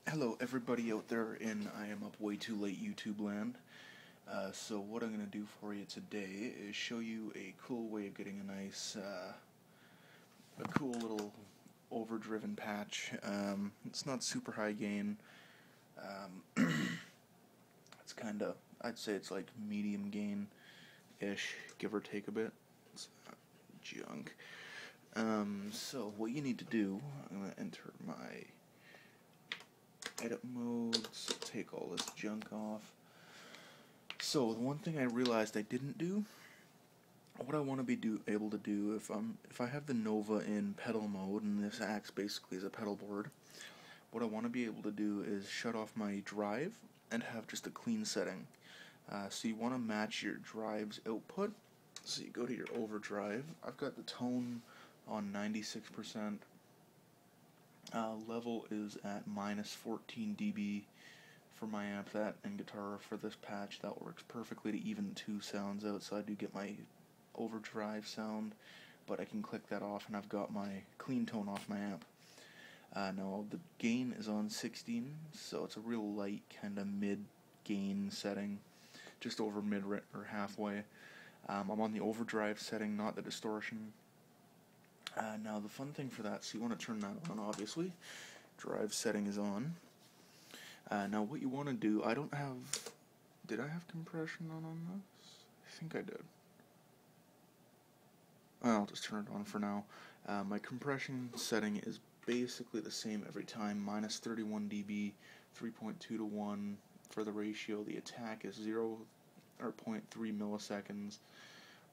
Hello everybody out there in I am up way too late YouTube land. So what I'm going to do for you today is show you a cool way of getting a nice, a cool little overdriven patch. It's not super high gain. It's kind of, I'd say it's like medium gain-ish, give or take a bit. It's junk. So what you need to do, I'm going to enter my edit modes, take all this junk off. So the one thing I realized I didn't do, what I want to be able to do if I have the Nova in pedal mode and this acts basically as a pedal board, what I want to be able to do is shut off my drive and have just a clean setting. So you want to match your drive's output. So you go to your overdrive. I've got the tone on 96%. Level is at minus 14 dB for my amp, that and guitar for this patch. That works perfectly to even the two sounds out, so I do get my overdrive sound, but I can click that off and I've got my clean tone off my amp. Now the gain is on 16, so it's a real light kind of mid gain setting, just over mid or halfway. I'm on the overdrive setting, not the distortion. Now the fun thing for that, so you want to turn that on obviously. Drive setting is on. Now what you want to do, did I have compression on this? I think I did. I'll just turn it on for now. My compression setting is basically the same every time, minus 31 dB, 3.2 to 1 for the ratio. The attack is 0 or 0.3 milliseconds.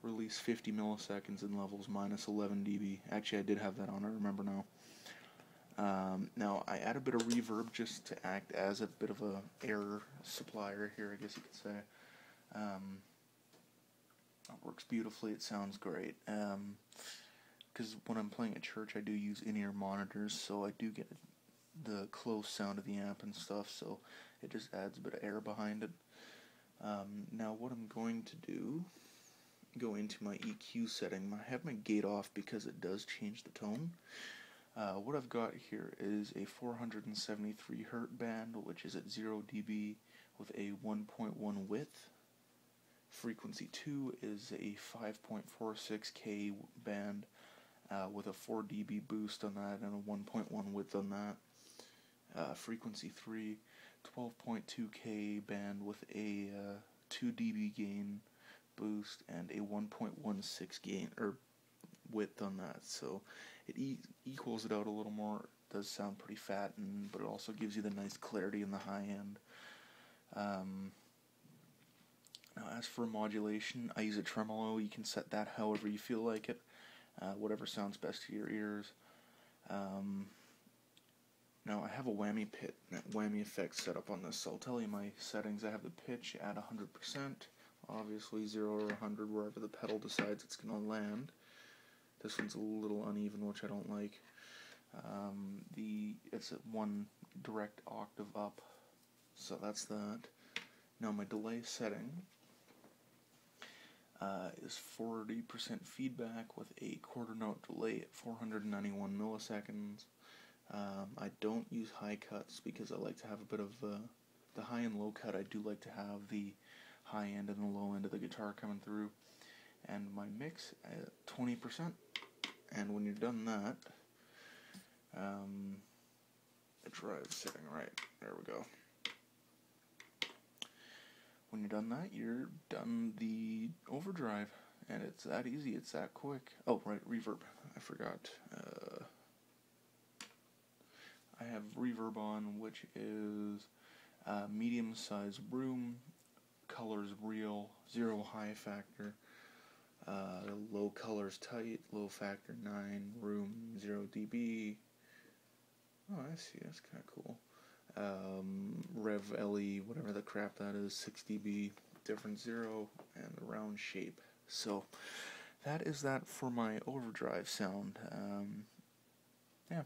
Release 50 milliseconds, and levels minus 11 dB. Actually, I did have that on, I remember now. Now, I add a bit of reverb just to act as a bit of a air supplier here, I guess you could say. It works beautifully, it sounds great. Because when I'm playing at church, I do use in-ear monitors, so I do get the close sound of the amp and stuff, so it just adds a bit of air behind it. Now, what I'm going to do, go into my EQ setting. I have my gate off because it does change the tone. What I've got here is a 473 Hz band, which is at 0 dB with a 1.1 width. Frequency 2 is a 5.46K band with a 4 dB boost on that and a 1.1 width on that. Frequency 3, 12.2K band with a 2 dB gain boost and a 1.16 gain or width on that, so it equals it out a little more. It does sound pretty fat, but it also gives you the nice clarity in the high end. Now as for modulation, I use a tremolo. You can set that however you feel like it, whatever sounds best to your ears. Now I have a whammy effect set up on this, so I'll tell you my settings. I have the pitch at 100%. Obviously 0 or 100 wherever the pedal decides it's going to land. This one's a little uneven, which I don't like. It's at 1 direct octave up, so that's that. Now my delay setting is 40% feedback with a quarter note delay at 491 milliseconds. I don't use high cuts because I like to have a bit of the high and low cut. I do like to have the high end and the low end of the guitar coming through, and my mix at 20%. And when you're done that, the drive setting, right, there we go. When you're done that, you're done the overdrive, and it's that easy, it's that quick. Oh, right, reverb, I forgot. I have reverb on, which is medium size room, colors real, 0 high factor, low colors tight, low factor 9, room 0 dB. Oh, I see, that's kind of cool. Rev LE, whatever the crap that is, 6 dB, different 0, and the round shape. So that is that for my overdrive sound. Yeah.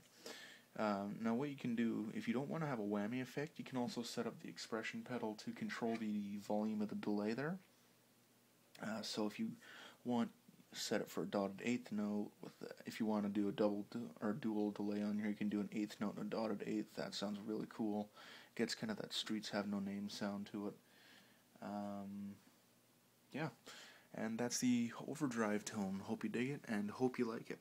Now what you can do, if you don't want to have a whammy effect, you can also set up the expression pedal to control the volume of the delay there. So if you want set it for a dotted eighth note. If you want to do a dual delay on here, you can do an eighth note and a dotted eighth. That sounds really cool. Gets kind of that Streets Have No Name sound to it. Yeah, and that's the Overdrive tone. Hope you dig it, and hope you like it.